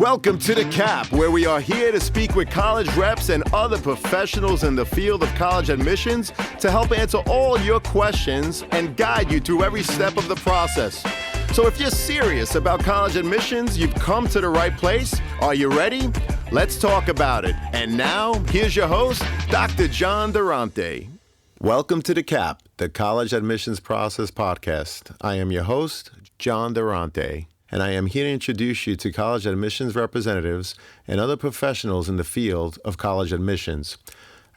Welcome to The Cap, where we are here to speak with college reps and other professionals in the field of college admissions to help answer all your questions and guide you through every step of the process. So if you're serious about college admissions, you've come to the right place. Are you ready? Let's talk about it. And now, here's your host, Dr. John Durante. Welcome to The Cap, the College Admissions Process Podcast. I am your host, John Durante, and I am here to introduce you to college admissions representatives and other professionals in the field of college admissions.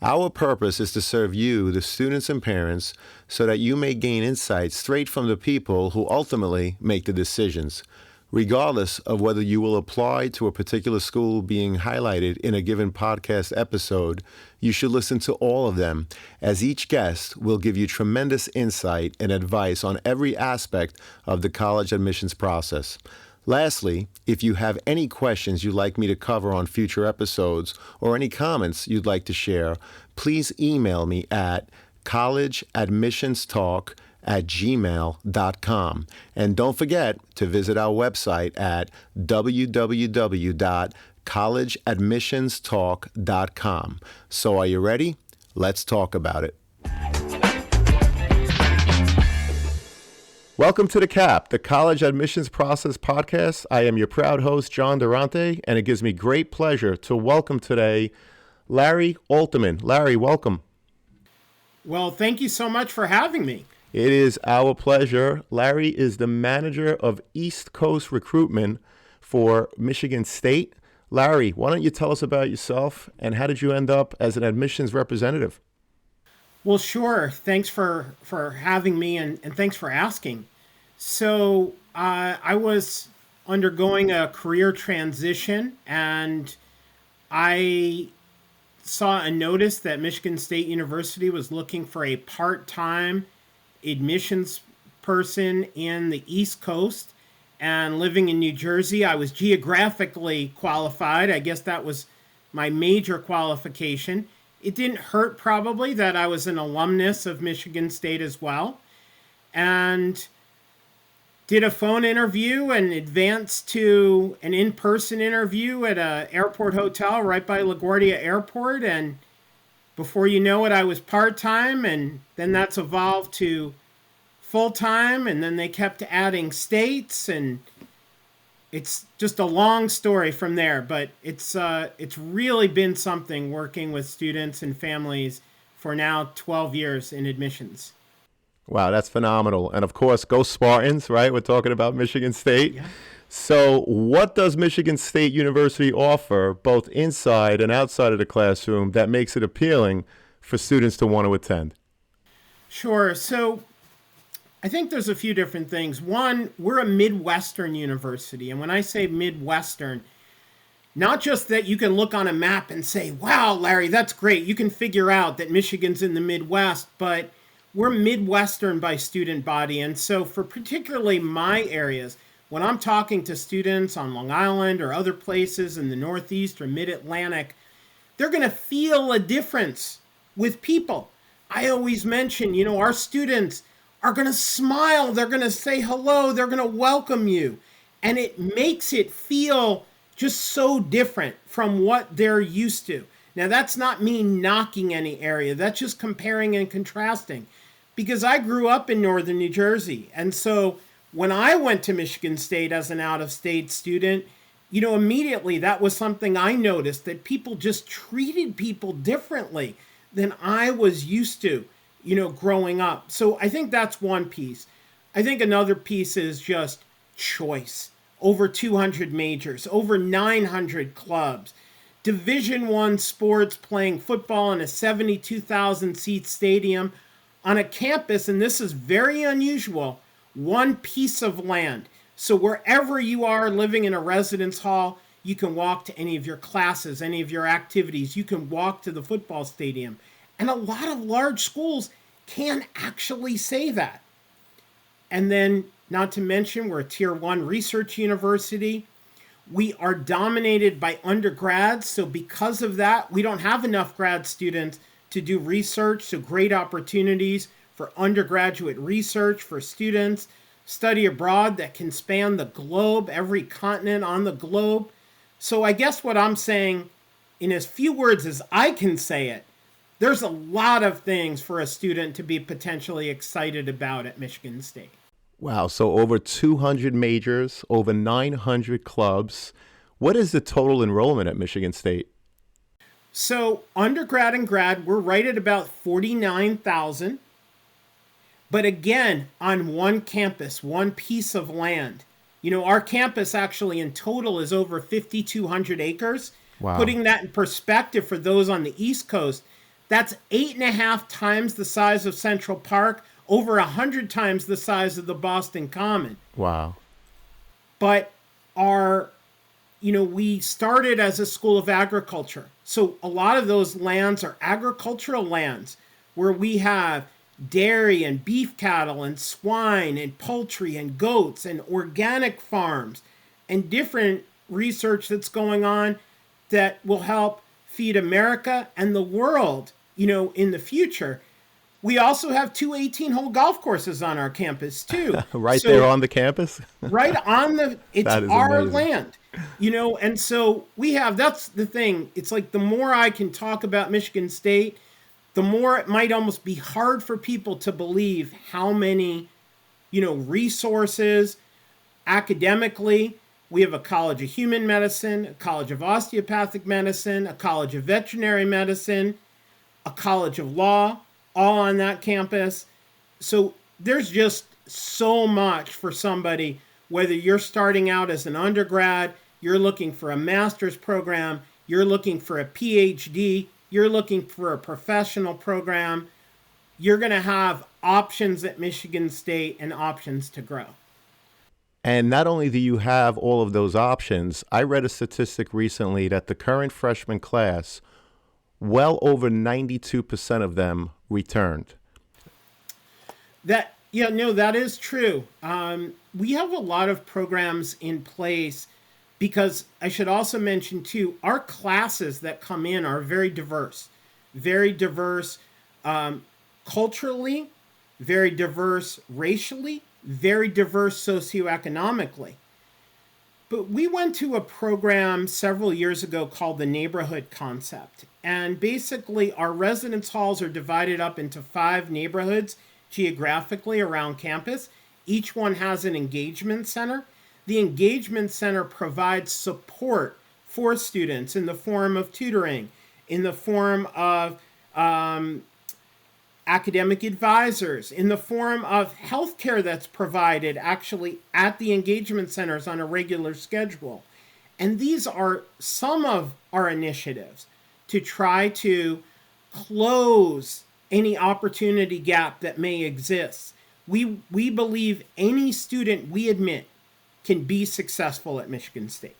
Our purpose is to serve you, the students and parents, so that you may gain insights straight from the people who ultimately make the decisions. Regardless of whether you will apply to a particular school being highlighted in a given podcast episode, you should listen to all of them, as each guest will give you tremendous insight and advice on every aspect of the college admissions process. Lastly, if you have any questions you'd like me to cover on future episodes or any comments you'd like to share, please email me at collegeadmissionstalk@gmail.com. And don't forget to visit our website at www.collegeadmissionstalk.com. So are you ready? Let's talk about it. Welcome to The Cap, the College Admissions Process Podcast. I am your proud host, John Durante, and it gives me great pleasure to welcome today Larry Alterman. Larry, welcome. Well, thank you so much for having me. It is our pleasure. Larry is the manager of East Coast Recruitment for Michigan State. Larry, why don't you tell us about yourself and how did you end up as an admissions representative? Well, sure. Thanks for having me and thanks for asking. So I was undergoing a career transition and I saw a notice that Michigan State University was looking for a part-time admissions person in the East Coast, and living in New Jersey, I was geographically qualified. I guess that was my major qualification. It didn't hurt probably that I was an alumnus of Michigan State as well, and did a phone interview and advanced to an in-person interview at an airport hotel right by LaGuardia Airport. And before you know it, I was part-time, and then that's evolved to full-time, and then they kept adding states, and it's just a long story from there. But it's really been something working with students and families for now 12 years in admissions. Wow, that's phenomenal. And of course, go Spartans, right? We're talking about Michigan State. Yeah. So what does Michigan State University offer, both inside and outside of the classroom, that makes it appealing for students to want to attend? Sure. So I think there's a few different things. One, we're a Midwestern university. And when I say Midwestern, not just that you can look on a map and say, wow, Larry, that's great. You can figure out that Michigan's in the Midwest, but we're Midwestern by student body. And so for particularly my areas, when I'm talking to students on Long Island or other places in the Northeast or Mid-Atlantic, they're going to feel a difference with people. I always mention, our students are going to smile. They're going to say hello. They're going to welcome you. And it makes it feel just so different from what they're used to. Now, that's not me knocking any area. That's just comparing and contrasting. Because I grew up in northern New Jersey. And so when I went to Michigan State as an out-of-state student, immediately that was something I noticed, that people just treated people differently than I was used to, growing up. So I think that's one piece. I think another piece is just choice. Over 200 majors, over 900 clubs, Division I sports, playing football in a 72,000-seat stadium on a campus, and this is very unusual, one piece of land. So wherever you are living in a residence hall, you can walk to any of your classes, any of your activities. You can walk to the football stadium. And a lot of large schools can actually say that. And then, not to mention, we're a Tier 1 research university. We are dominated by undergrads. So because of that, we don't have enough grad students to do research. So great opportunities for undergraduate research for students, study abroad that can span the globe, every continent on the globe. So I guess what I'm saying in as few words as I can say it, there's a lot of things for a student to be potentially excited about at Michigan State. Wow. So over 200 majors, over 900 clubs. What is the total enrollment at Michigan State? So undergrad and grad, we're right at about 49,000. But again, on one campus, one piece of land. Our campus actually in total is over 5,200 acres. Wow. Putting that in perspective for those on the East Coast, that's 8.5 times the size of Central Park, over 100 times the size of the Boston Common. Wow. But we started as a school of agriculture. So a lot of those lands are agricultural lands where we have dairy and beef cattle and swine and poultry and goats and organic farms and different research that's going on that will help feed America and the world, in the future. We also have two 18-hole golf courses on our campus too. Right there on the campus? Right on it's That is our amazing. land, and so that's the thing. It's like the more I can talk about Michigan State, the more it might almost be hard for people to believe how many, resources academically. We have a College of Human Medicine, a College of Osteopathic Medicine, a College of Veterinary Medicine, a College of Law, all on that campus. So there's just so much for somebody, whether you're starting out as an undergrad, you're looking for a master's program, you're looking for a PhD, you're looking for a professional program, you're going to have options at Michigan State and options to grow. And not only do you have all of those options, I read a statistic recently that the current freshman class, well over 92% of them returned. That is true. We have a lot of programs in place because I should also mention too, our classes that come in are very diverse culturally, very diverse racially, very diverse socioeconomically. But we went to a program several years ago called the Neighborhood Concept. And basically, our residence halls are divided up into 5 neighborhoods geographically around campus. Each one has an engagement center. The engagement center provides support for students in the form of tutoring, in the form of academic advisors, in the form of healthcare that's provided actually at the engagement centers on a regular schedule. And these are some of our initiatives to try to close any opportunity gap that may exist. We believe any student we admit can be successful at Michigan State.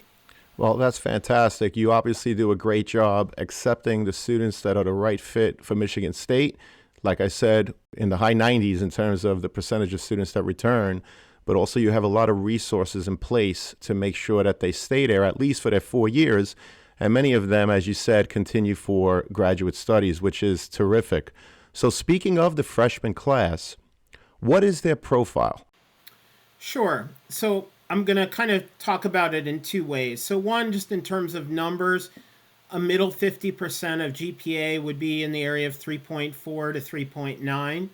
Well, that's fantastic. You obviously do a great job accepting the students that are the right fit for Michigan State. Like I said, in the high 90s in terms of the percentage of students that return, but also you have a lot of resources in place to make sure that they stay there at least for their 4 years. And many of them, as you said, continue for graduate studies, which is terrific. So speaking of the freshman class, what is their profile? Sure. So I'm going to kind of talk about it in 2 ways. So one, just in terms of numbers, a middle 50% of GPA would be in the area of 3.4 to 3.9.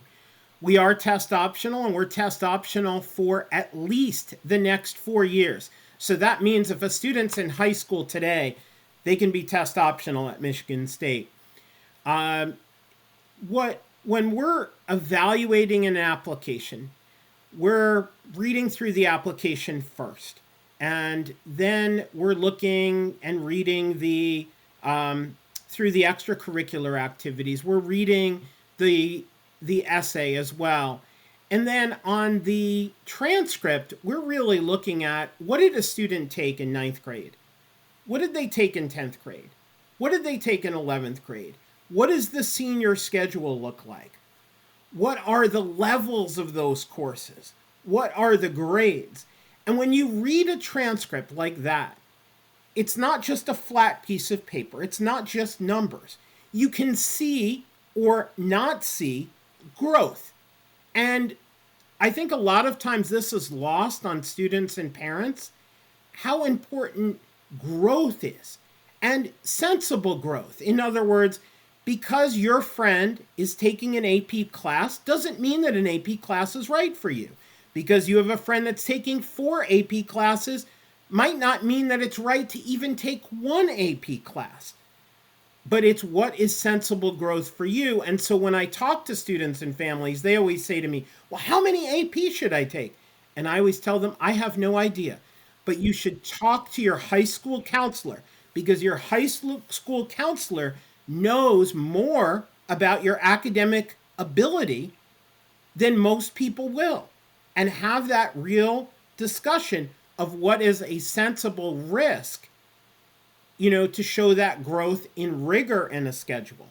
We are test optional, and we're test optional for at least the next 4 years. So that means if a student's in high school today, they can be test optional at Michigan State. When we're evaluating an application, we're reading through the application first, and then we're looking and reading through the extracurricular activities. We're reading the essay as well. And then on the transcript, we're really looking at what did a student take in 9th grade? What did they take in 10th grade? What did they take in 11th grade? What does the senior schedule look like? What are the levels of those courses? What are the grades? And when you read a transcript like that, it's not just a flat piece of paper. It's not just numbers. You can see or not see growth. And I think a lot of times this is lost on students and parents, how important growth is, and sensible growth. In other words, because your friend is taking an AP class doesn't mean that an AP class is right for you. Because you have a friend that's taking 4 AP classes might not mean that it's right to even take 1 AP class. But it's what is sensible growth for you. And so when I talk to students and families, they always say to me, well, how many AP should I take? And I always tell them, I have no idea. But you should talk to your high school counselor, because your high school counselor knows more about your academic ability than most people will, and have that real discussion of what is a sensible risk, to show that growth in rigor in a schedule.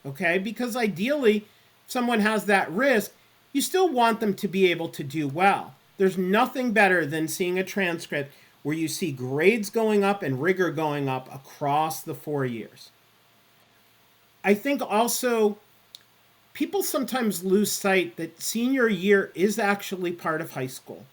Okay? Because ideally, if someone has that risk, you still want them to be able to do well. There's nothing better than seeing a transcript where you see grades going up and rigor going up across the 4 years. I think also people sometimes lose sight that senior year is actually part of high school.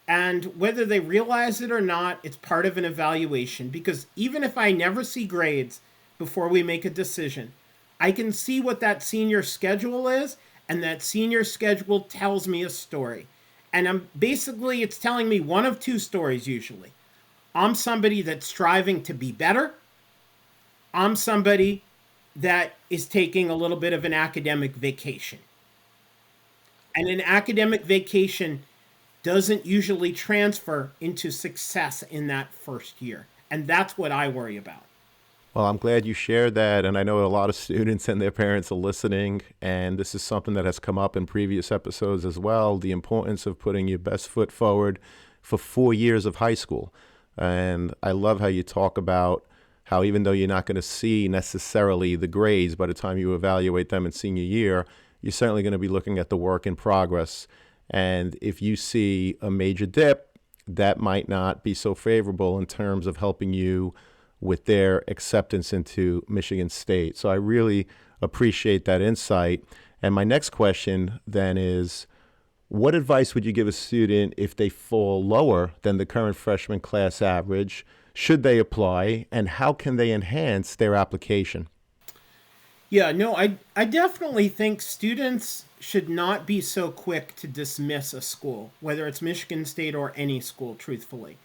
And whether they realize it or not, it's part of an evaluation. Because even if I never see grades before we make a decision, I can see what that senior schedule is, and that senior schedule tells me a story. And it's telling me one of 2 stories usually. I'm somebody that's striving to be better. I'm somebody that is taking a little bit of an academic vacation. And an academic vacation doesn't usually transfer into success in that first year. And that's what I worry about. Well, I'm glad you shared that. And I know a lot of students and their parents are listening. And this is something that has come up in previous episodes as well, the importance of putting your best foot forward for 4 years of high school. And I love how you talk about how even though you're not going to see necessarily the grades by the time you evaluate them in senior year, you're certainly going to be looking at the work in progress. And if you see a major dip, that might not be so favorable in terms of helping you with their acceptance into Michigan State. So I really appreciate that insight. And my next question then is, what advice would you give a student if they fall lower than the current freshman class average? Should they apply, and how can they enhance their application? Yeah, no, I definitely think students should not be so quick to dismiss a school, whether it's Michigan State or any school, truthfully.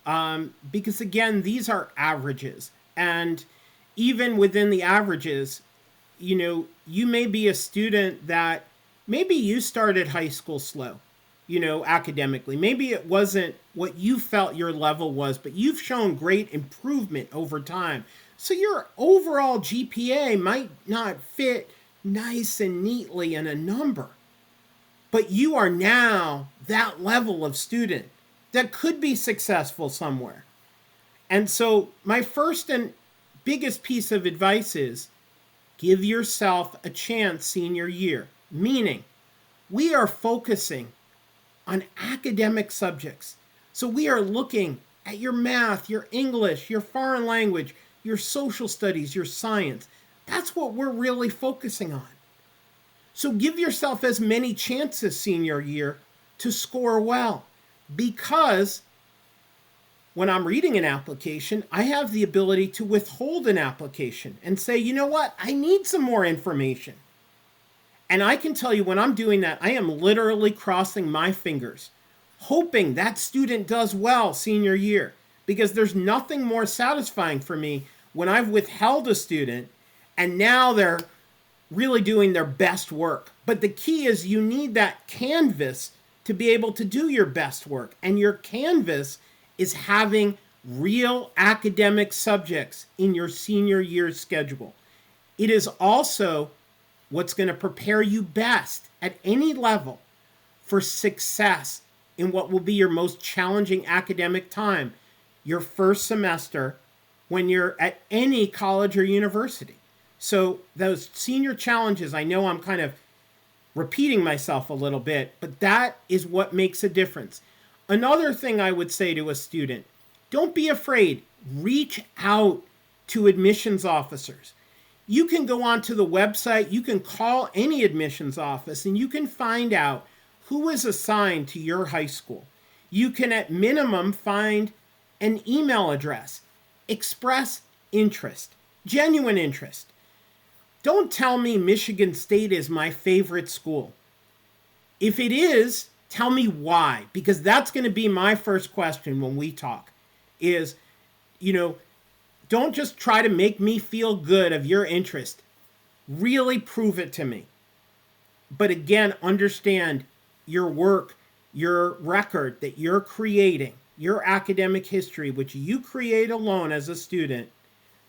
Because again, these are averages. And even within the averages, you may be a student that maybe you started high school slow, academically. Maybe it wasn't what you felt your level was, but you've shown great improvement over time. So your overall GPA might not fit nice and neatly in a number, but you are now that level of student that could be successful somewhere. And so my first and biggest piece of advice is give yourself a chance senior year, meaning we are focusing on academic subjects. So we are looking at your math, your English, your foreign language, your social studies, your science. That's what we're really focusing on. So give yourself as many chances senior year to score well, because when I'm reading an application, I have the ability to withhold an application and say, you know what, I need some more information. And I can tell you when I'm doing that, I am literally crossing my fingers, hoping that student does well senior year, because there's nothing more satisfying for me when I've withheld a student and now they're really doing their best work. But the key is you need that canvas to be able to do your best work. And your canvas is having real academic subjects in your senior year schedule. It is also what's going to prepare you best at any level for success in what will be your most challenging academic time, your first semester when you're at any college or university. So those senior challenges, I know I'm kind of repeating myself a little bit, but that is what makes a difference. Another thing I would say to a student, don't be afraid. Reach out to admissions officers. You can go onto the website, you can call any admissions office, and you can find out who is assigned to your high school. You can at minimum find an email address. express interest, genuine interest. Don't tell me Michigan State is my favorite school. If it is, tell me why, because that's going to be my first question when we talk is, don't just try to make me feel good of your interest. Really prove it to me. But again, understand your work, your record that you're creating, your academic history, which you create alone as a student,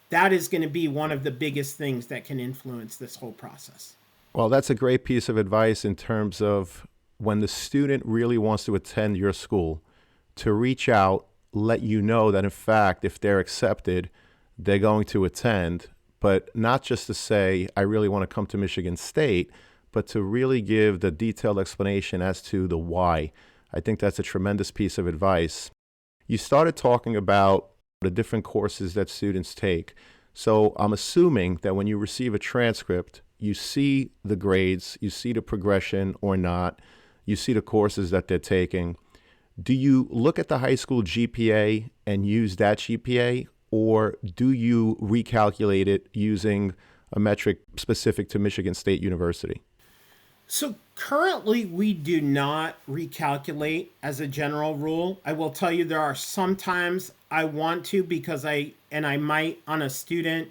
that is going to be one of the biggest things that can influence this whole process. Well, that's a great piece of advice in terms of when the student really wants to attend your school, to reach out, let you know that in fact, if they're accepted, they're going to attend, but not just to say, I really want to come to Michigan State, but to really give the detailed explanation as to the why. I think that's a tremendous piece of advice. You started talking about the different courses that students take. So I'm assuming that when you receive a transcript, you see the grades, you see the progression or not, you see the courses that they're taking. Do you look at the high school GPA and use that GPA, or do you recalculate it using a metric specific to Michigan State University? So currently we do not recalculate as a general rule. I will tell you there are some times I want to because I might on a student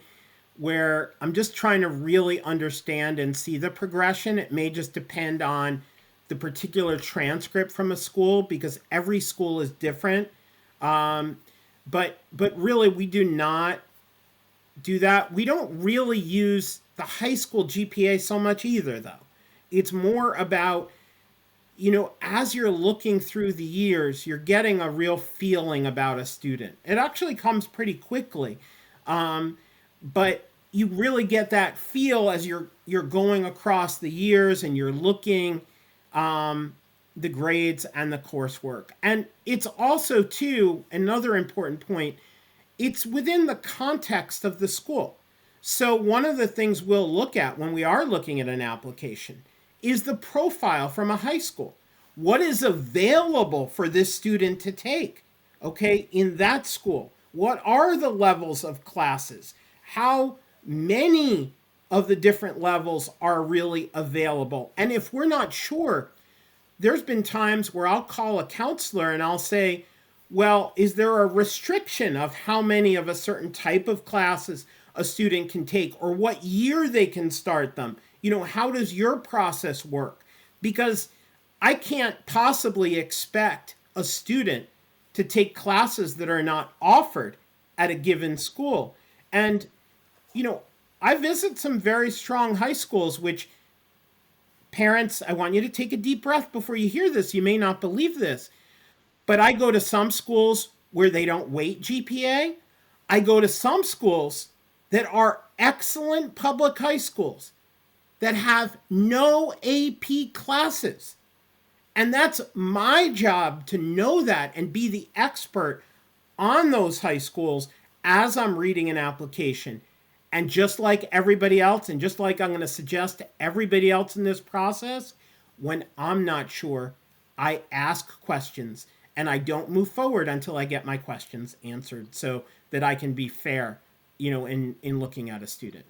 where I'm just trying to really understand and see the progression. It may just depend on the particular transcript from a school because every school is different. But really we do not do that. We don't really use the high school GPA so much either though. It's more about, as you're looking through the years, you're getting a real feeling about a student. It actually comes pretty quickly. But you really get that feel as you're going across the years and you're looking the grades and the coursework. And it's also, too, another important point, it's within the context of the school. So one of the things we'll look at when we are looking at an application is the profile from a high school. What is available for this student to take, okay, in that school? What are the levels of classes? How many of the different levels are really available? And if we're not sure, there's been times where I'll call a counselor and I'll say, well, is there a restriction of how many of a certain type of classes a student can take or what year they can start them? How does your process work? Because I can't possibly expect a student to take classes that are not offered at a given school. And, I visit some very strong high schools, which parents, I want you to take a deep breath before you hear this. You may not believe this, but I go to some schools where they don't weight GPA. I go to some schools that are excellent public high schools that have no AP classes. And that's my job to know that and be the expert on those high schools as I'm reading an application. And just like everybody else, and just like I'm going to suggest to everybody else in this process, when I'm not sure, I ask questions and I don't move forward until I get my questions answered so that I can be fair, in looking at a student.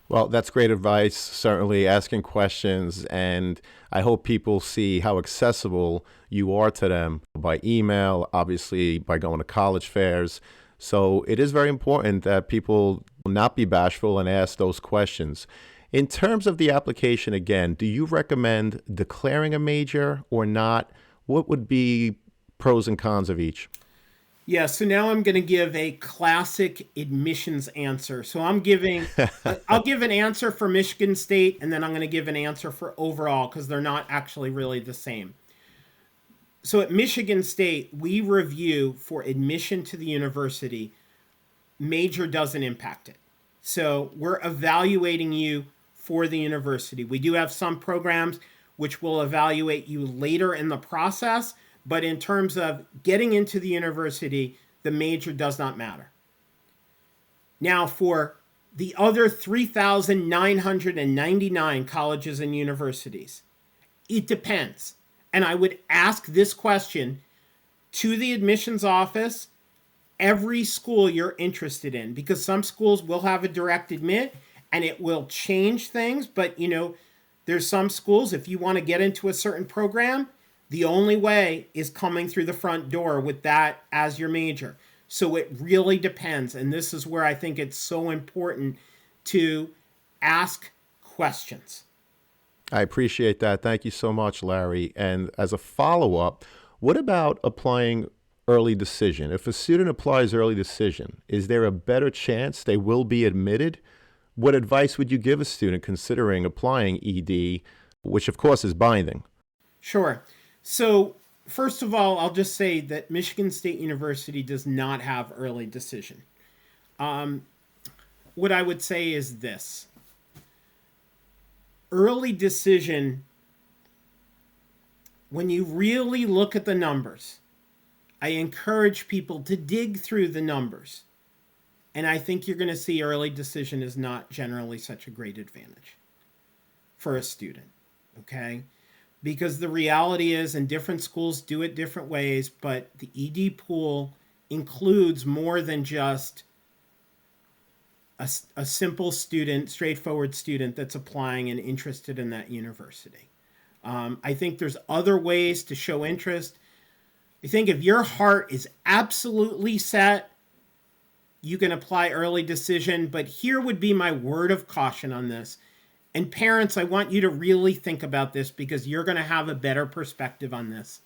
Well, that's great advice, certainly asking questions, and I hope people see how accessible you are to them by email, obviously by going to college fairs. So it is very important that people not be bashful and ask those questions. In terms of the application, again, do you recommend declaring a major or not? What would be pros and cons of each? Yeah, so now I'm going to give a classic admissions answer. So I'll give an answer for Michigan State, and then I'm going to give an answer for overall because they're not actually really the same. So at Michigan State, we review for admission to the university. Major doesn't impact it. So we're evaluating you for the university. We do have some programs which will evaluate you later in the process, but in terms of getting into the university, the major does not matter. Now, for the other 3,999 colleges and universities, it depends. And I would ask this question to the admissions office every school you're interested in, because some schools will have a direct admit and it will change things. But, there's some schools, if you want to get into a certain program, the only way is coming through the front door with that as your major. So it really depends. And this is where I think it's so important to ask questions. I appreciate that. Thank you so much, Larry. And as a follow-up, what about applying early decision? If a student applies early decision, is there a better chance they will be admitted? What advice would you give a student considering applying ED, which of course is binding? Sure. So first of all, I'll just say that Michigan State University does not have early decision. What I would say is this. Early decision, when you really look at the numbers, I encourage people to dig through the numbers. And I think you're going to see early decision is not generally such a great advantage for a student, okay? Because the reality is, and different schools do it different ways, but the ED pool includes more than just a simple student, straightforward student that's applying and interested in that university. I think there's other ways to show interest. I think if your heart is absolutely set, you can apply early decision. But here would be my word of caution on this. And parents, I want you to really think about this because you're going to have a better perspective on this.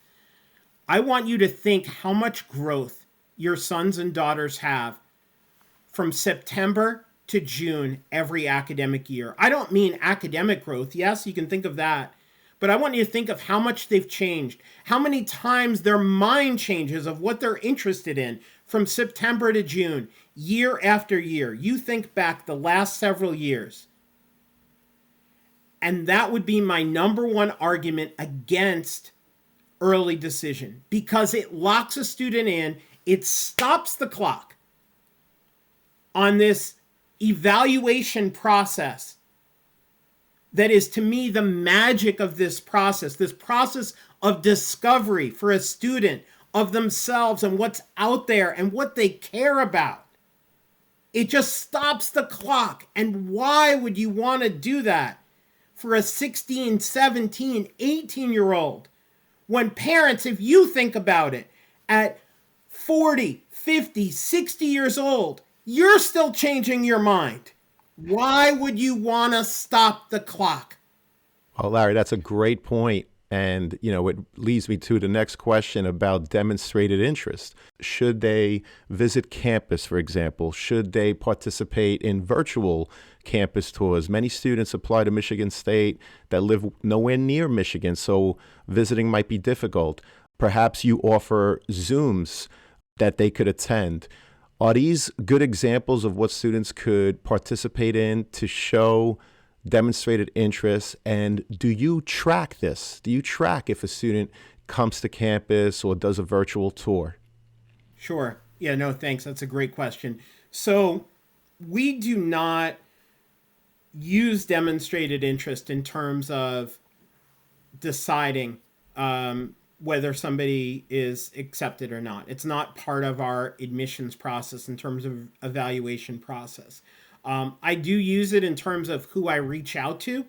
I want you to think how much growth your sons and daughters have from September to June every academic year. I don't mean academic growth. Yes, you can think of that. But I want you to think of how much they've changed, how many times their mind changes of what they're interested in from September to June, year after year. You think back the last several years. And that would be my number one argument against early decision, because it locks a student in, it stops the clock on this evaluation process that is, to me, the magic of this process of discovery for a student of themselves and what's out there and what they care about. It just stops the clock. And why would you want to do that for a 16, 17, 18-year-old? When parents, if you think about it, at 40, 50, 60 years old, you're still changing your mind. Why would you want to stop the clock? Well, Larry, that's a great point. And, it leads me to the next question about demonstrated interest. Should they visit campus, for example? Should they participate in virtual campus tours? Many students apply to Michigan State that live nowhere near Michigan, so visiting might be difficult. Perhaps you offer Zooms that they could attend. Are these good examples of what students could participate in to show demonstrated interest? And do you track this? Do you track if a student comes to campus or does a virtual tour? Sure. Yeah, no, thanks. That's a great question. So we do not use demonstrated interest in terms of deciding whether somebody is accepted or not. It's not part of our admissions process in terms of evaluation process. I do use it in terms of who I reach out to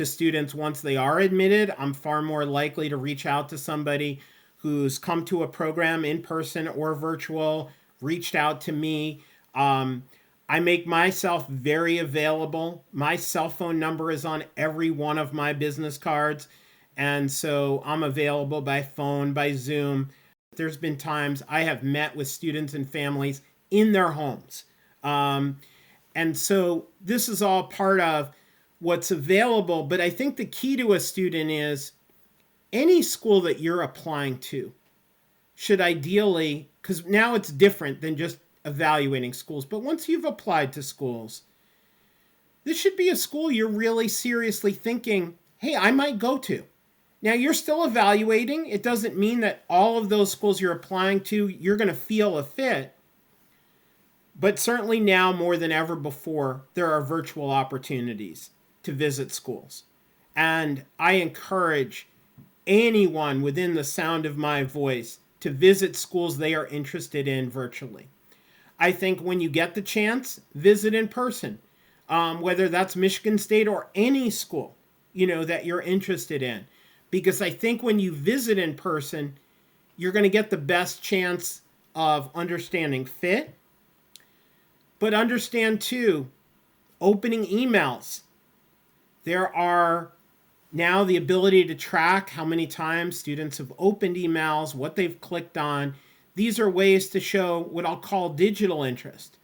students once they are admitted. I'm far more likely to reach out to somebody who's come to a program in person or virtual, reached out to me. I make myself very available. My cell phone number is on every one of my business cards. And so I'm available by phone, by Zoom. There's been times I have met with students and families in their homes. And so this is all part of what's available. But I think the key to a student is any school that you're applying to should ideally, because now it's different than just evaluating schools, but once you've applied to schools, this should be a school you're really seriously thinking, hey, I might go to. Now, you're still evaluating. It doesn't mean that all of those schools you're applying to, you're going to feel a fit. But certainly now, more than ever before, there are virtual opportunities to visit schools. And I encourage anyone within the sound of my voice to visit schools they are interested in virtually. I think when you get the chance, visit in person, whether that's Michigan State or any school, that you're interested in. Because I think when you visit in person, you're going to get the best chance of understanding fit, but understand too, opening emails. There are now the ability to track how many times students have opened emails, what they've clicked on. These are ways to show what I'll call digital interest.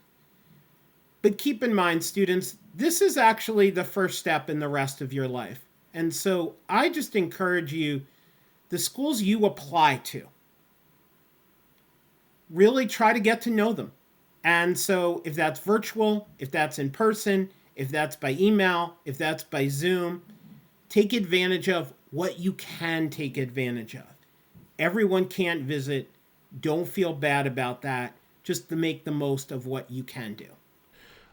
But keep in mind, students, this is actually the first step in the rest of your life. And so I just encourage you, the schools you apply to, really try to get to know them. And so if that's virtual, if that's in person, if that's by email, if that's by Zoom, take advantage of what you can take advantage of. Everyone can't visit. Don't feel bad about that. Just to make the most of what you can do.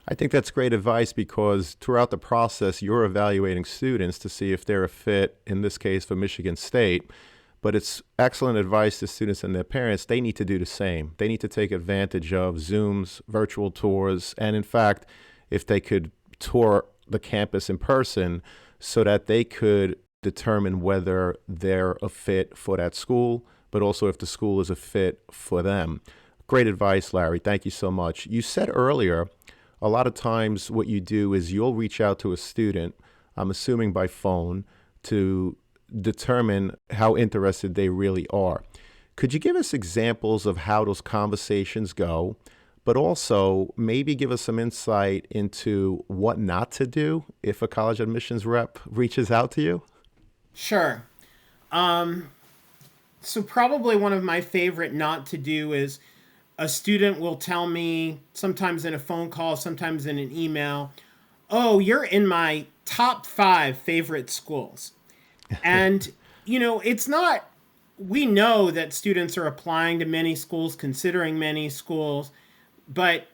I think that's great advice because throughout the process, you're evaluating students to see if they're a fit, in this case for Michigan State. But it's excellent advice to students and their parents. They need to do the same. They need to take advantage of Zooms, virtual tours, and in fact, if they could tour the campus in person so that they could determine whether they're a fit for that school, but also if the school is a fit for them. Great advice, Larry. Thank you so much. You said earlier, a lot of times what you do is you'll reach out to a student, I'm assuming by phone, to determine how interested they really are. Could you give us examples of how those conversations go, but also maybe give us some insight into what not to do if a college admissions rep reaches out to you? Sure. So probably one of my favorite not to do is a student will tell me, sometimes in a phone call, sometimes in an email, oh, you're in my top 5 favorite schools. And, it's not, we know that students are applying to many schools, considering many schools, but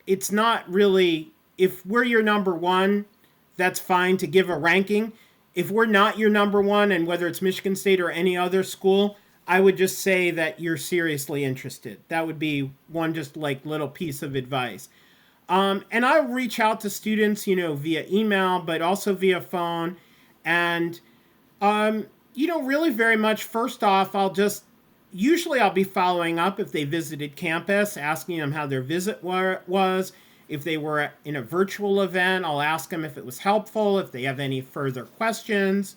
it's not really, if we're your number one, that's fine to give a ranking. If we're not your number one, and whether it's Michigan State or any other school, I would just say that you're seriously interested. That would be one just like little piece of advice. And I reach out to students, via email, but also via phone. And, really very much, first off, usually I'll be following up if they visited campus, asking them how their visit was. If they were in a virtual event, I'll ask them if it was helpful, if they have any further questions.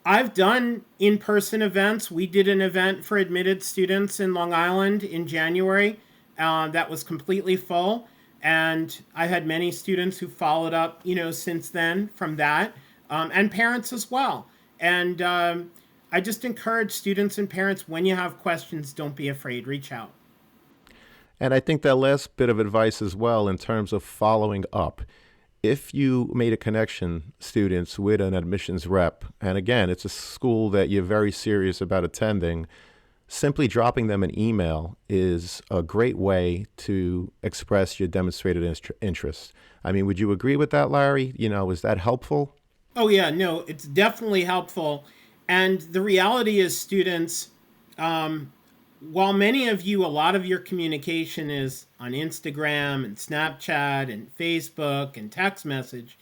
I've done in-person events. We did an event for admitted students in Long Island in January that was completely full. And I had many students who followed up, since then from that, and parents as well. And I just encourage students and parents, when you have questions, don't be afraid, reach out. And I think that last bit of advice as well in terms of following up. If you made a connection, students, with an admissions rep, and again, it's a school that you're very serious about attending, simply dropping them an email is a great way to express your demonstrated interest. I mean, would you agree with that, Larry? Is that helpful? Oh, yeah, no, it's definitely helpful. And the reality is, students, while many of you, a lot of your communication is on Instagram and Snapchat and Facebook and text message,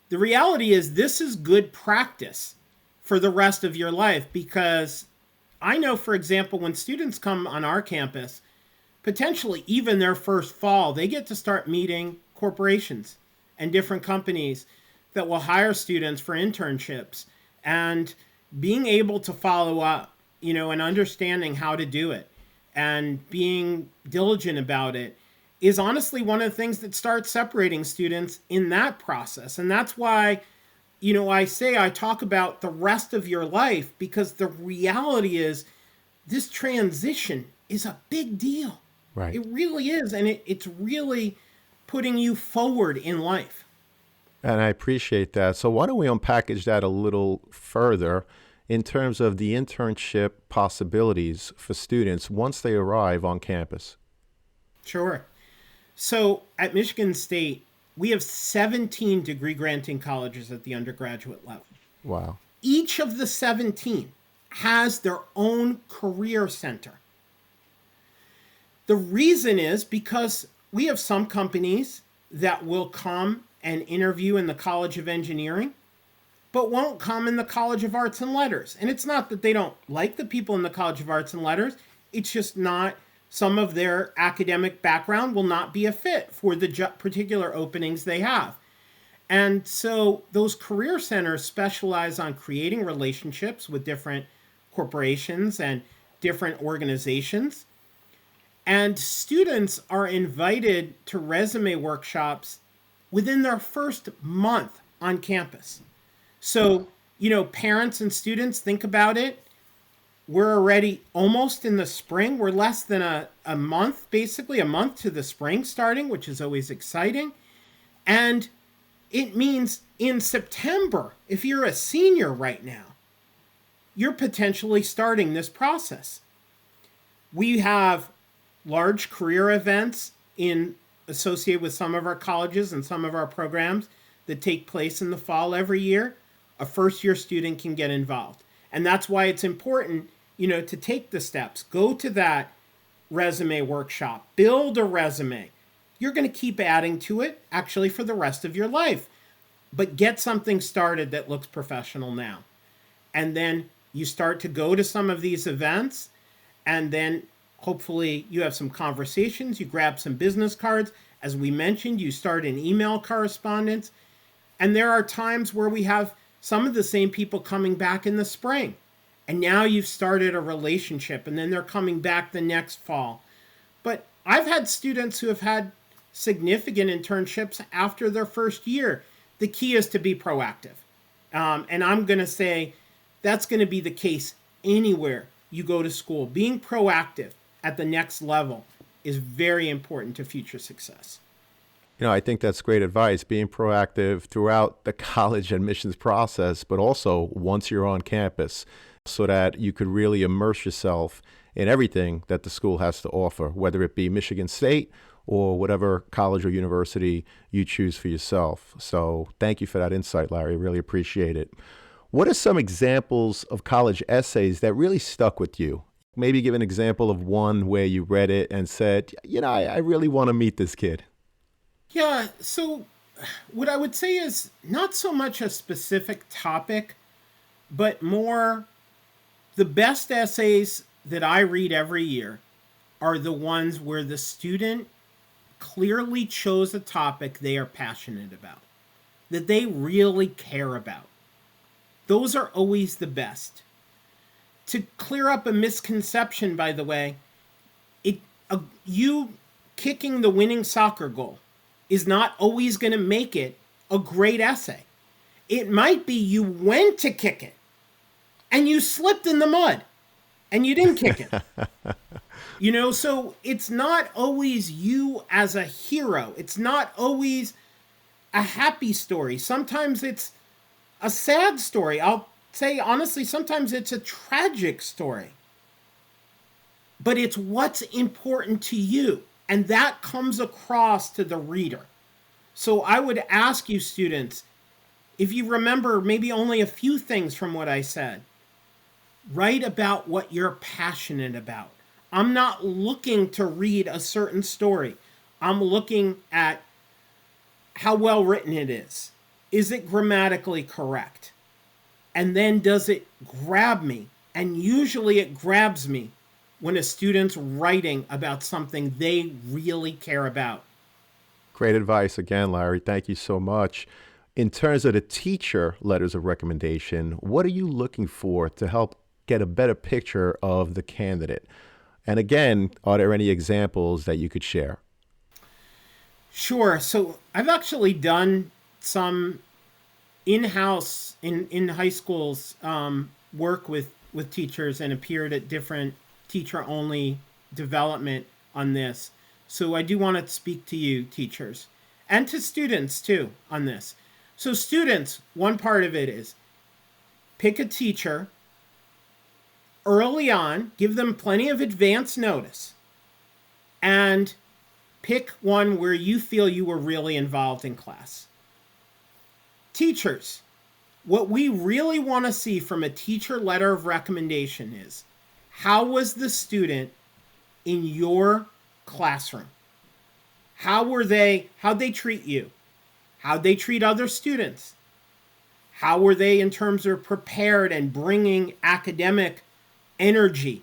the reality is this is good practice for the rest of your life, because I know, for example, when students come on our campus, potentially even their first fall, they get to start meeting corporations and different companies that will hire students for internships, and being able to follow up, and understanding how to do it and being diligent about it is honestly one of the things that starts separating students in that process. And that's why, I talk about the rest of your life, because the reality is this transition is a big deal. Right. It really is. And it's really putting you forward in life. And I appreciate that. So why don't we unpackage that a little further in terms of the internship possibilities for students once they arrive on campus? Sure. So at Michigan State, we have 17 degree granting colleges at the undergraduate level. Wow. Each of the 17 has their own career center. The reason is because we have some companies that will come and interview in the College of Engineering, but won't come in the College of Arts and Letters. And it's not that they don't like the people in the College of Arts and Letters, it's just not, some of their academic background will not be a fit for the particular openings they have. And so those career centers specialize on creating relationships with different corporations and different organizations. And students are invited to resume workshops within their first month on campus. So, parents and students, think about it. We're already almost in the spring. We're less than a month, basically a month to the spring starting, which is always exciting. And it means in September, if you're a senior right now, you're potentially starting this process. We have large career events associated with some of our colleges and some of our programs that take place in the fall every year. A first-year student can get involved. And that's why it's important, to take the steps. Go to that resume workshop. Build a resume. You're going to keep adding to it, actually, for the rest of your life. But get something started that looks professional now. And then you start to go to some of these events, and then hopefully you have some conversations. You grab some business cards. As we mentioned, you start an email correspondence. And there are times where we have some of the same people coming back in the spring. And now you've started a relationship, and then they're coming back the next fall. But I've had students who have had significant internships after their first year. The key is to be proactive. And I'm going to say that's going to be the case anywhere you go to school. Being proactive at the next level is very important to future success. I think that's great advice, being proactive throughout the college admissions process, but also once you're on campus, so that you could really immerse yourself in everything that the school has to offer, whether it be Michigan State or whatever college or university you choose for yourself. So thank you for that insight, Larry. Really appreciate it. What are some examples of college essays that really stuck with you? Maybe give an example of one where you read it and said, I really want to meet this kid. Yeah, so what I would say is not so much a specific topic, but more the best essays that I read every year are the ones where the student clearly chose a topic they are passionate about, that they really care about. Those are always the best. To clear up a misconception, by the way, you kicking the winning soccer goal is not always going to make it a great essay. It might be you went to kick it and you slipped in the mud and you didn't kick it. So it's not always you as a hero. It's not always a happy story. Sometimes it's a sad story. I'll say honestly, sometimes it's a tragic story. But it's what's important to you. And that comes across to the reader. So I would ask you, students, if you remember maybe only a few things from what I said, write about what you're passionate about. I'm not looking to read a certain story. I'm looking at how well written it is. Is it grammatically correct? And then does it grab me? And usually it grabs me when a student's writing about something they really care about. Great advice again, Larry. Thank you so much. In terms of the teacher letters of recommendation, what are you looking for to help get a better picture of the candidate? And again, are there any examples that you could share? Sure. So I've actually done some in-house, in high schools, work with teachers and appeared at different teacher-only development on this. So I do want to speak to you, teachers, and to students, too, on this. So students, one part of it is pick a teacher early on, give them plenty of advance notice, and pick one where you feel you were really involved in class. Teachers, what we really want to see from a teacher letter of recommendation is, how was the student in your classroom? How'd they treat you? How'd they treat other students? How were they in terms of prepared and bringing academic energy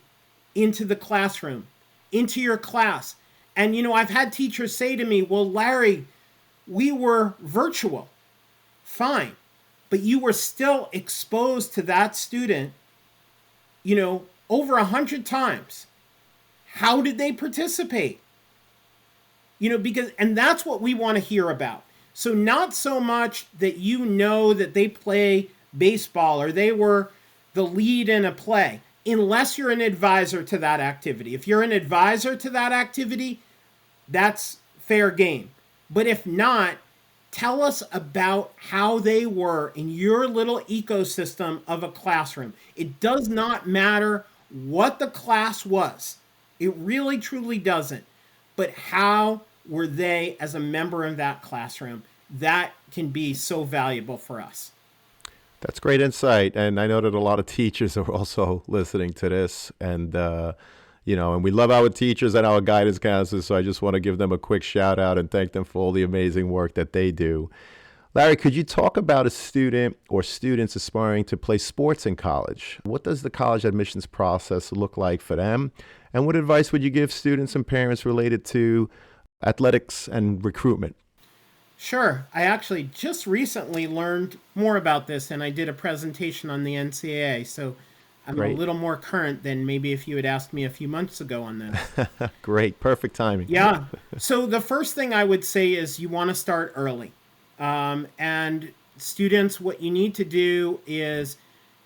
into the classroom, into your class? And, I've had teachers say to me, well, Larry, we were virtual. Fine. But you were still exposed to that student, over 100 times. How did they participate? And that's what we want to hear about. So not so much that that they play baseball or they were the lead in a play, unless you're an advisor to that activity. If you're an advisor to that activity, that's fair game. But if not, tell us about how they were in your little ecosystem of a classroom. It does not matter what the class was. It really, truly doesn't. But how were they as a member of that classroom? That can be so valuable for us. That's great insight. And I know that a lot of teachers are also listening to this. And, and we love our teachers and our guidance counselors. So I just want to give them a quick shout out and thank them for all the amazing work that they do. Larry, could you talk about a student or students aspiring to play sports in college? What does the college admissions process look like for them? And what advice would you give students and parents related to athletics and recruitment? Sure. I actually just recently learned more about this, and I did a presentation on the NCAA. So I'm Great. a little more current than maybe if you had asked me a few months ago on this. Great. Perfect timing. Yeah. So the first thing I would say is you want to start early. And students, what you need to do is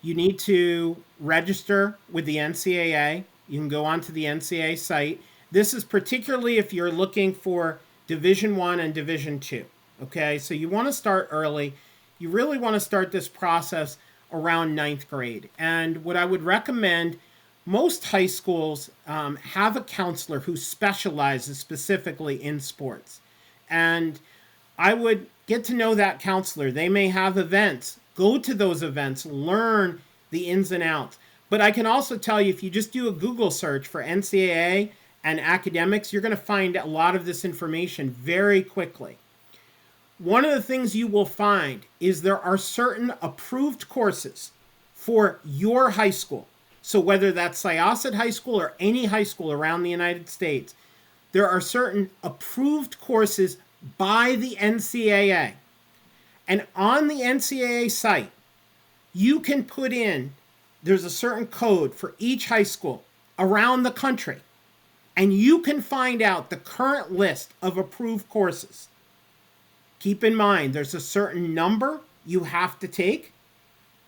you need to register with the NCAA. You can go onto the NCAA site. This is particularly if you're looking for Division I and Division II. Okay, so you want to start early. You really want to start this process around 9th grade. And what I would recommend, most high schools have a counselor who specializes specifically in sports. And I would get to know that counselor. They may have events. Go to those events. Learn the ins and outs. But I can also tell you, if you just do a Google search for NCAA and academics, you're going to find a lot of this information very quickly. One of the things you will find is there are certain approved courses for your high school. So whether that's Syosset High School or any high school around the United States, there are certain approved courses by the NCAA. And on the NCAA site, you can put in, there's a certain code for each high school around the country. And you can find out the current list of approved courses. Keep in mind, there's a certain number you have to take.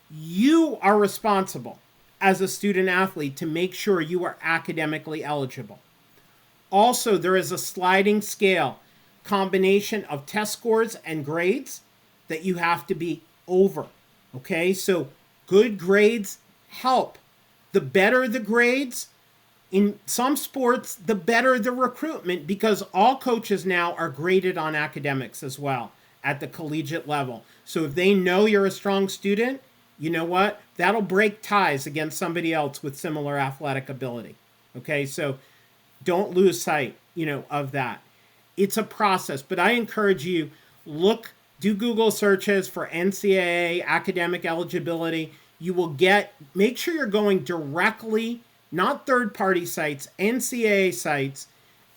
You are responsible as a student athlete to make sure you are academically eligible. Also, there is a sliding scale combination of test scores and grades that you have to be over. Okay, so good grades help. The better the grades, in some sports, the better the recruitment, because all coaches now are graded on academics as well at the collegiate level. So if they know you're a strong student, you know what? That'll break ties against somebody else with similar athletic ability. Okay, so don't lose sight, of that. It's a process, but I encourage you, do Google searches for NCAA academic eligibility. You will make sure you're going directly, not third-party sites, NCAA sites,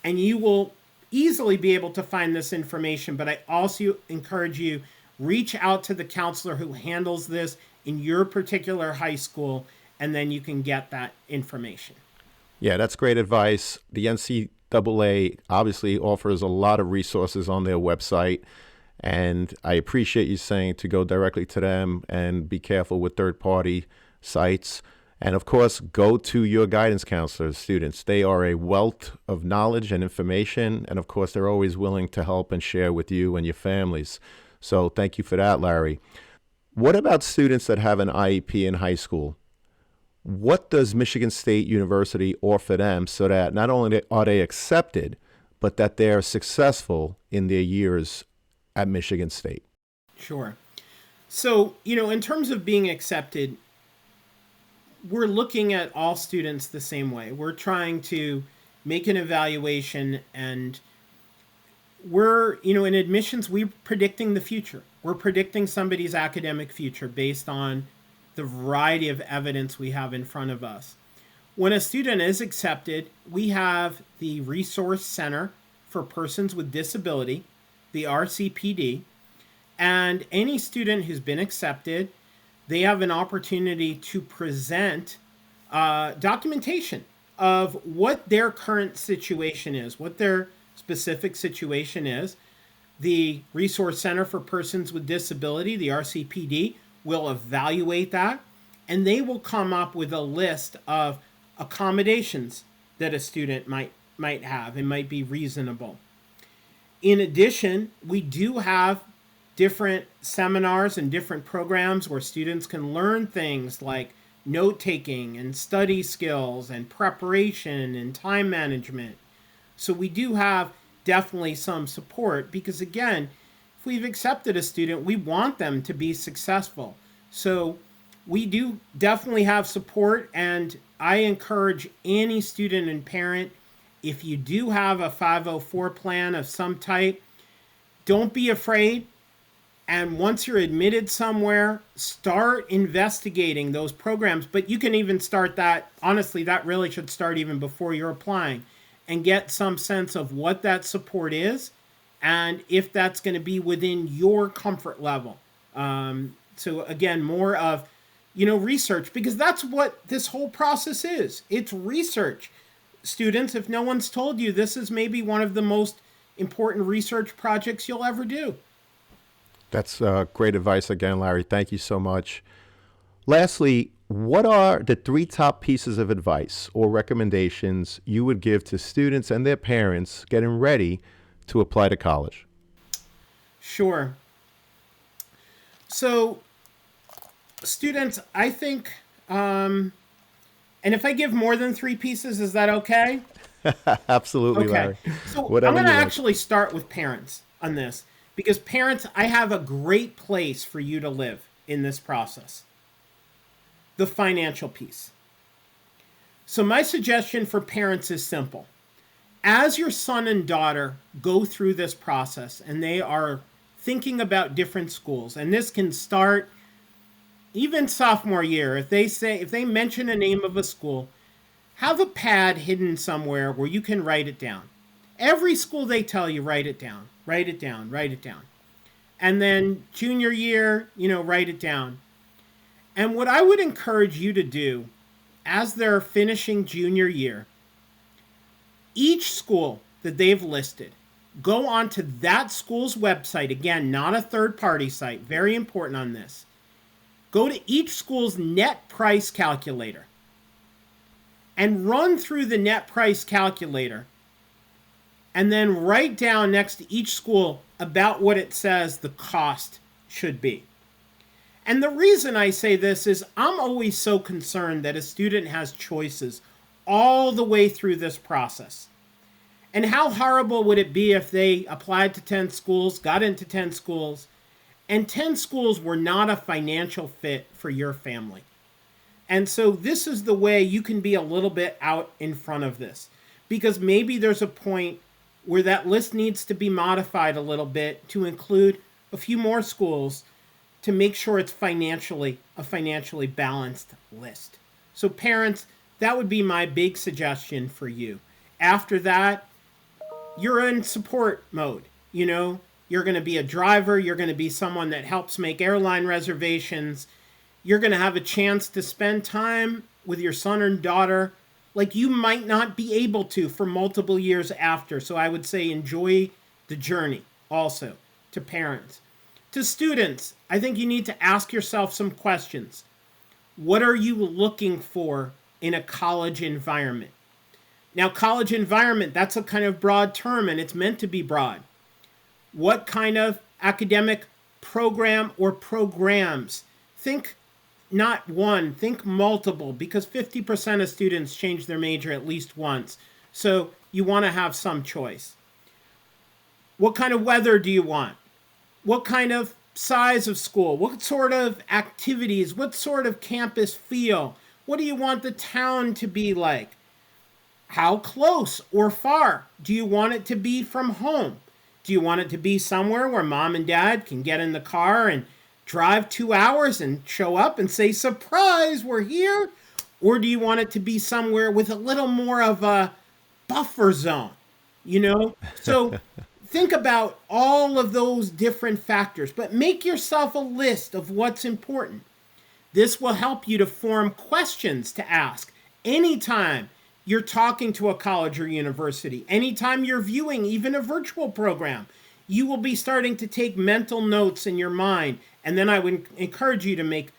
and you will easily be able to find this information. But I also encourage you, reach out to the counselor who handles this in your particular high school, and then you can get that information. Yeah, that's great advice. The NCAA obviously offers a lot of resources on their website, and I appreciate you saying to go directly to them and be careful with third-party sites. And of course, go to your guidance counselors, students. They are a wealth of knowledge and information, and of course, they're always willing to help and share with you and your families. So thank you for that, Larry. What about students that have an IEP in high school? What does Michigan State University offer them so that not only are they accepted, but that they're successful in their years at Michigan State? Sure. So, in terms of being accepted, we're looking at all students the same way. We're trying to make an evaluation, and we're, in admissions, we're predicting the future. We're predicting somebody's academic future based on the variety of evidence we have in front of us. When a student is accepted, we have the Resource Center for Persons with Disability, the RCPD, and any student who's been accepted, they have an opportunity to present documentation of what their current situation is, what their specific situation is. The Resource Center for Persons with Disability, the RCPD, will evaluate that, and they will come up with a list of accommodations that a student might have and might be reasonable. In addition, we do have different seminars and different programs where students can learn things like note-taking and study skills and preparation and time management. So we do have definitely some support because, again, if we've accepted a student, we want them to be successful. So we do definitely have support, and I encourage any student and parent, if you do have a 504 plan of some type, don't be afraid. And once you're admitted somewhere, start investigating those programs. But you can even start that, honestly, that really should start even before you're applying, and get some sense of what that support is and if that's going to be within your comfort level. So again, more of, research, because that's what this whole process is. It's research. Students, if no one's told you, this is maybe one of the most important research projects you'll ever do. That's great advice again, Larry. Thank you so much. Lastly, what are the 3 top pieces of advice or recommendations you would give to students and their parents getting ready to apply to college? Sure. So, students, I think, and if I give more than 3 pieces, is that okay? Absolutely, Okay. Larry. So Whatever I'm going to you like. actually start with parents on this, because parents, I have a great place for you to live in this process. The financial piece. So my suggestion for parents is simple. As your son and daughter go through this process and they are thinking about different schools, and this can start even sophomore year, if they mention a name of a school, have a pad hidden somewhere where you can write it down. Every school they tell you, write it down, write it down, write it down. And then junior year, write it down. And what I would encourage you to do as they're finishing junior year, each school that they've listed, go onto that school's website. Again, not a third-party site. Very important on this. Go to each school's net price calculator and run through the net price calculator, and then write down next to each school about what it says the cost should be. And the reason I say this is I'm always so concerned that a student has choices all the way through this process. And how horrible would it be if they applied to 10 schools, got into 10 schools, and 10 schools were not a financial fit for your family? And so this is the way you can be a little bit out in front of this, because maybe there's a point where that list needs to be modified a little bit to include a few more schools to make sure it's a financially balanced list. So parents, that would be my big suggestion for you. After that, you're in support mode. You're going to be a driver. You're going to be someone that helps make airline reservations. You're going to have a chance to spend time with your son and daughter like you might not be able to for multiple years after. So I would say enjoy the journey also to parents. To students, I think you need to ask yourself some questions. What are you looking for in a college environment? Now, college environment, that's a kind of broad term, and it's meant to be broad. What kind of academic program or programs? Think not one, think multiple, because 50% of students change their major at least once. So you want to have some choice. What kind of weather do you want? What kind of size of school? What sort of activities? What sort of campus feel? What do you want the town to be like? How close or far do you want it to be from home? Do you want it to be somewhere where mom and dad can get in the car and drive 2 hours and show up and say, surprise, we're here? Or do you want it to be somewhere with a little more of a buffer zone, So think about all of those different factors, but make yourself a list of what's important. This will help you to form questions to ask anytime you're talking to a college or university, anytime you're viewing even a virtual program. You will be starting to take mental notes in your mind, and then I would encourage you to make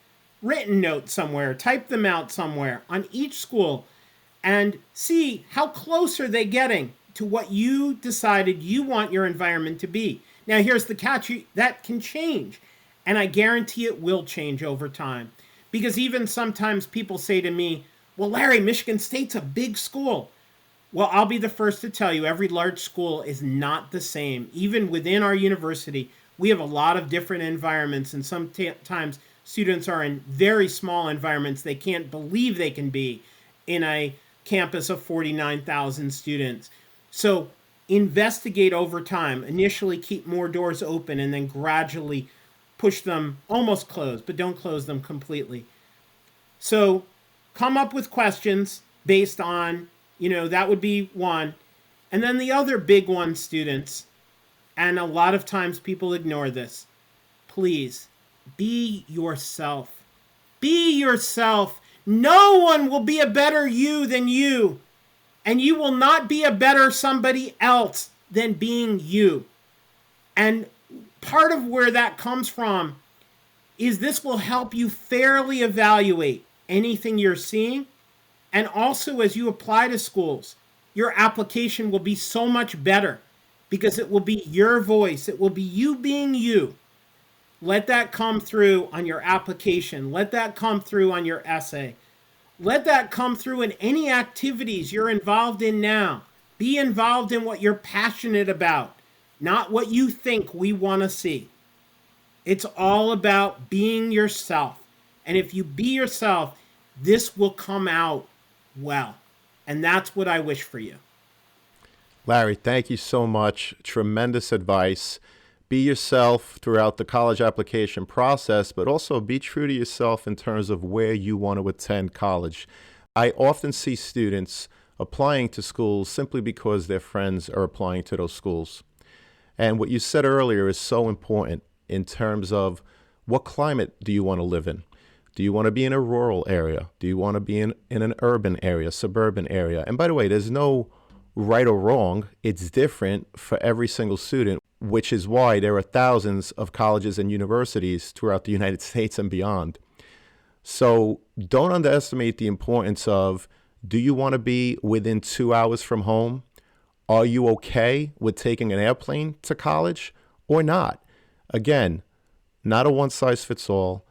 written notes somewhere, type them out somewhere on each school, and see how close are they getting to what you decided you want your environment to be. Now, here's the catch. That can change, and I guarantee it will change over time. Because even sometimes people say to me, well, Larry, Michigan State's a big school. Well, I'll be the first to tell you, every large school is not the same. Even within our university, we have a lot of different environments, and sometimes students are in very small environments they can't believe they can be in a campus of 49,000 students. So investigate over time. Initially, keep more doors open, and then gradually push them almost closed, but don't close them completely. So come up with questions based on, that would be one. And then the other big one, students, and a lot of times people ignore this, please be yourself. Be yourself. No one will be a better you than you. And you will not be a better somebody else than being you. And part of where that comes from is this will help you fairly evaluate anything you're seeing. And also, as you apply to schools, your application will be so much better because it will be your voice. It will be you being you. Let that come through on your application. Let that come through on your essay. Let that come through in any activities you're involved in now. Be involved in what you're passionate about, not what you think we want to see. It's all about being yourself. And if you be yourself, this will come out well. And that's what I wish for you. Larry, thank you so much. Tremendous advice. Be yourself throughout the college application process, but also be true to yourself in terms of where you want to attend college. I often see students applying to schools simply because their friends are applying to those schools. And what you said earlier is so important in terms of what climate do you want to live in? Do you want to be in a rural area? Do you want to be in an urban area, suburban area? And by the way, there's no right or wrong. It's different for every single student, which is why there are thousands of colleges and universities throughout the United States and beyond. So don't underestimate the importance of, do you want to be within 2 hours from home? Are you okay with taking an airplane to college or not? Again, not a one-size-fits-all.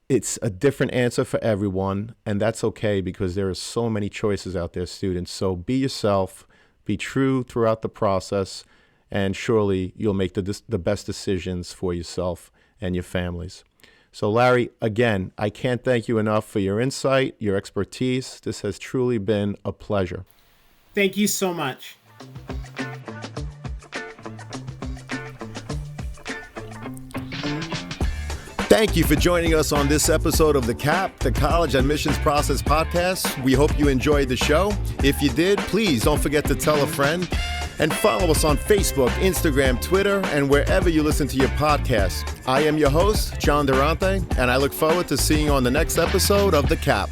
It's a different answer for everyone, and that's okay because there are so many choices out there, students. So be yourself, be true throughout the process, and surely you'll make the best decisions for yourself and your families. So Larry, again, I can't thank you enough for your insight, your expertise. This has truly been a pleasure. Thank you so much. Thank you for joining us on this episode of the CAP, the College Admissions Process Podcast. We hope you enjoyed the show. If you did, please don't forget to tell a friend and follow us on Facebook, Instagram, Twitter, and wherever you listen to your podcasts. I am your host, John Durante, and I look forward to seeing you on the next episode of the CAP.